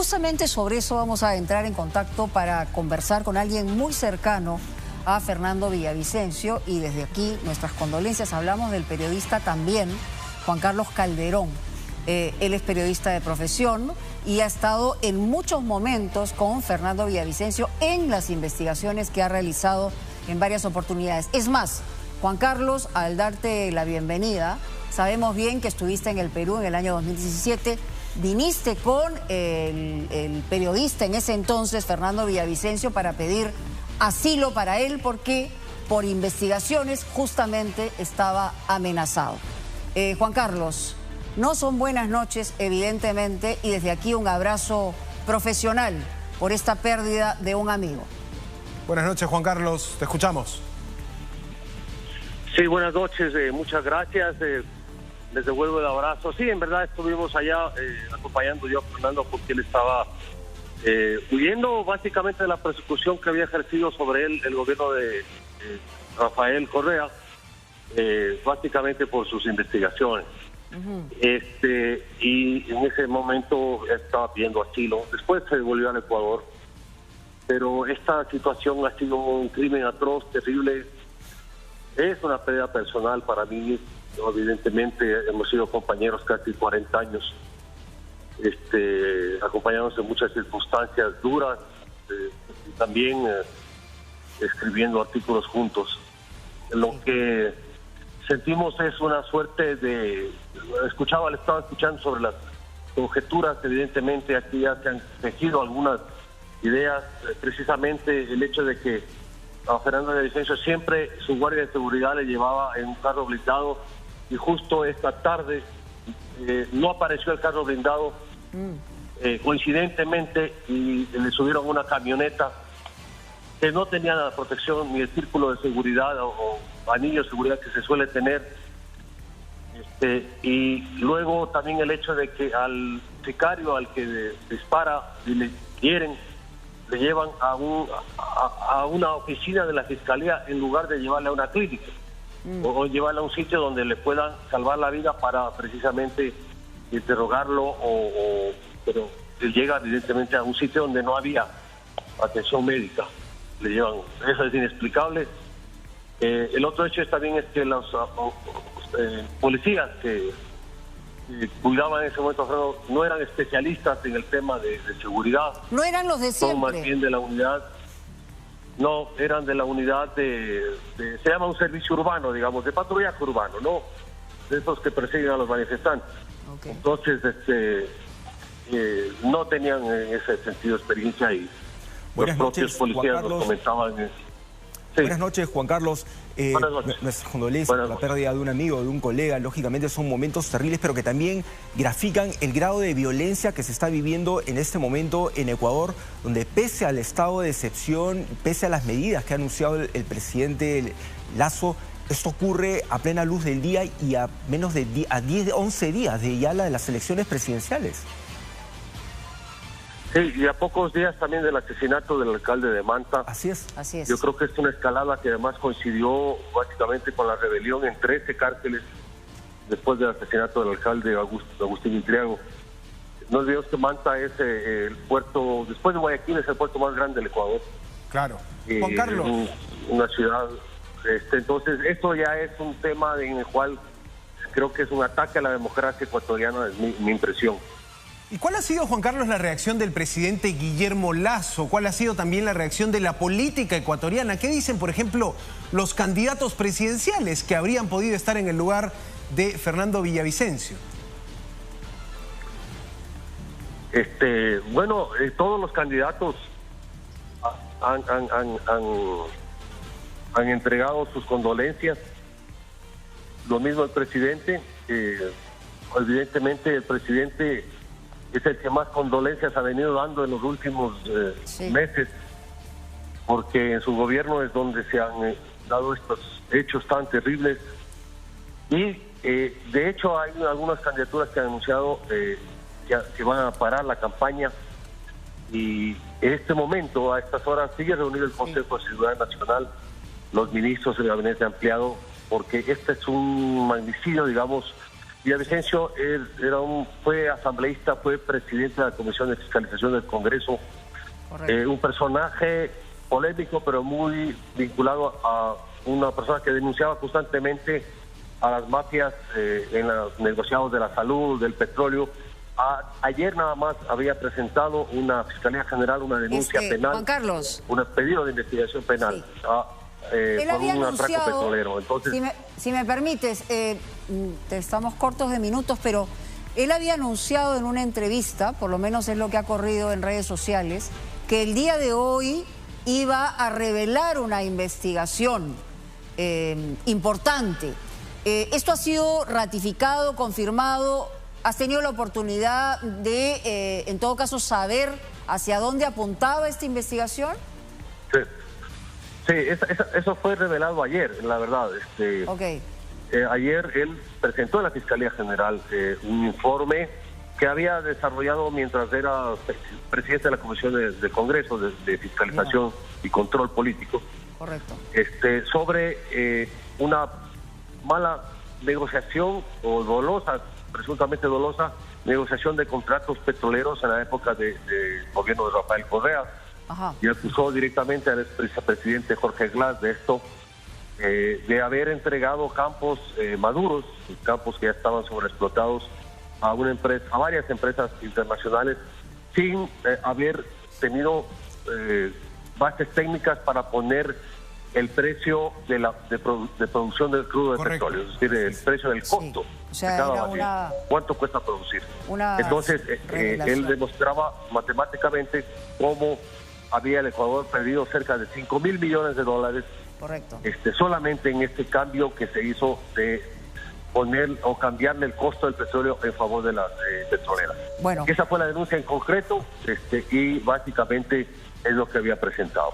justamente sobre eso vamos a entrar en contacto para conversar con alguien muy cercano a Fernando Villavicencio, y desde aquí nuestras condolencias. Hablamos del periodista también, Juan Carlos Calderón. Él es periodista de profesión y ha estado en muchos momentos con Fernando Villavicencio en las investigaciones que ha realizado en varias oportunidades. Es más, Juan Carlos, al darte la bienvenida, sabemos bien que estuviste en el Perú en el año 2017, viniste con el periodista en ese entonces, Fernando Villavicencio, para pedir asilo para él porque por investigaciones justamente estaba amenazado. Juan Carlos, no son buenas noches, evidentemente, y desde aquí un abrazo profesional por esta pérdida de un amigo. Buenas noches, Juan Carlos, te escuchamos. Sí, buenas noches, muchas gracias, les devuelvo el abrazo. Sí, en verdad estuvimos allá acompañando yo a Fernando porque él estaba huyendo básicamente de la persecución que había ejercido sobre él el gobierno de Rafael Correa, básicamente por sus investigaciones. Y en ese momento estaba pidiendo asilo. Después se volvió al Ecuador, pero esta situación ha sido un crimen atroz, terrible. Es una pérdida personal para mí. Evidentemente hemos sido compañeros casi 40 años, acompañados en muchas circunstancias duras, y también escribiendo artículos juntos. Lo que sentimos es una suerte de... estaba escuchando sobre las conjeturas. Evidentemente aquí ya se han tejido algunas ideas, precisamente el hecho de que a Fernando Villavicencio siempre su guardia de seguridad le llevaba en un carro blindado, y justo esta tarde no apareció el carro blindado, coincidentemente, y le subieron una camioneta que no tenía la protección ni el círculo de seguridad o anillo de seguridad que se suele tener. Y luego también el hecho de que al sicario al que dispara y le hieren, le llevan a una oficina de la fiscalía en lugar de llevarle a una clínica o llevarle a un sitio donde le puedan salvar la vida para precisamente interrogarlo, pero él llega evidentemente a un sitio donde no había atención médica. Le llevan, eso es inexplicable. El otro hecho también es que los policías que cuidaban en ese momento no eran especialistas en el tema de seguridad. No eran los de siempre. Son más bien de la unidad. No, eran de la unidad se llama un servicio urbano, digamos, de patrullaje urbano, ¿no? De esos que persiguen a los manifestantes. Okay. Entonces, no tenían en ese sentido experiencia, y Buenas los propios noches, policías nos comentaban. Sí. Buenas noches, Juan Carlos. Nuestras condolencias por la pérdida de un amigo, de un colega. Lógicamente son momentos terribles, pero que también grafican el grado de violencia que se está viviendo en este momento en Ecuador, donde pese al estado de excepción, pese a las medidas que ha anunciado el presidente Lasso, esto ocurre a plena luz del día y a menos de 11 días de ya de las elecciones presidenciales. Sí, y a pocos días también del asesinato del alcalde de Manta. Así es. Así es. Yo creo que es una escalada que además coincidió básicamente con la rebelión en 13 cárceles después del asesinato del alcalde Agustín Intriago. No olvidemos que Manta es el puerto, después de Guayaquil, es el puerto más grande del Ecuador. Claro. Juan Carlos. Una ciudad. Entonces, esto ya es un tema en el cual creo que es un ataque a la democracia ecuatoriana, es mi impresión. ¿Y cuál ha sido, Juan Carlos, la reacción del presidente Guillermo Lasso? ¿Cuál ha sido también la reacción de la política ecuatoriana? ¿Qué dicen, por ejemplo, los candidatos presidenciales que habrían podido estar en el lugar de Fernando Villavicencio? Bueno, todos los candidatos han entregado sus condolencias. Lo mismo el presidente. Evidentemente el presidente es el que más condolencias ha venido dando en los últimos meses, porque en su gobierno es donde se han dado estos hechos tan terribles. Y de hecho hay algunas candidaturas que han anunciado que van a parar la campaña, y en este momento, a estas horas, sigue reunido el Consejo de Seguridad Nacional, los ministros del gabinete ampliado, porque este es un magnicidio, digamos, Villavicencio fue asambleísta, fue presidente de la Comisión de Fiscalización del Congreso, un personaje polémico, pero muy vinculado a una persona que denunciaba constantemente a las mafias en los negociados de la salud, del petróleo. Ayer nada más había presentado una Fiscalía General una denuncia penal, Juan Carlos, un pedido de investigación penal por un atraco petrolero. Entonces, si me permites, estamos cortos de minutos, pero él había anunciado en una entrevista, por lo menos es lo que ha corrido en redes sociales, que el día de hoy iba a revelar una investigación importante. ¿Esto ha sido ratificado, confirmado? ¿Has tenido la oportunidad de, en todo caso, saber hacia dónde apuntaba esta investigación? Sí, eso fue revelado ayer, la verdad. Ayer él presentó en la Fiscalía General un informe que había desarrollado mientras era presidente de la Comisión de Congreso de Fiscalización y Control Político. Correcto. Sobre una mala negociación o dolosa, presuntamente dolosa, negociación de contratos petroleros en la época del gobierno de Rafael Correa. Ajá. Y acusó directamente al expresidente Jorge Glass de esto, de haber entregado campos maduros, campos que ya estaban sobreexplotados, a varias empresas internacionales, sin haber tenido bases técnicas para poner el precio de producción del crudo de petróleo, es decir, el precio del costo de cada barril, cuánto cuesta producir. Entonces, él demostraba matemáticamente cómo había el Ecuador perdido cerca de $5.000 millones. Correcto. Solamente en este cambio que se hizo de poner o cambiarle el costo del petróleo en favor de las petroleras. Bueno. Esa fue la denuncia en concreto y básicamente es lo que había presentado.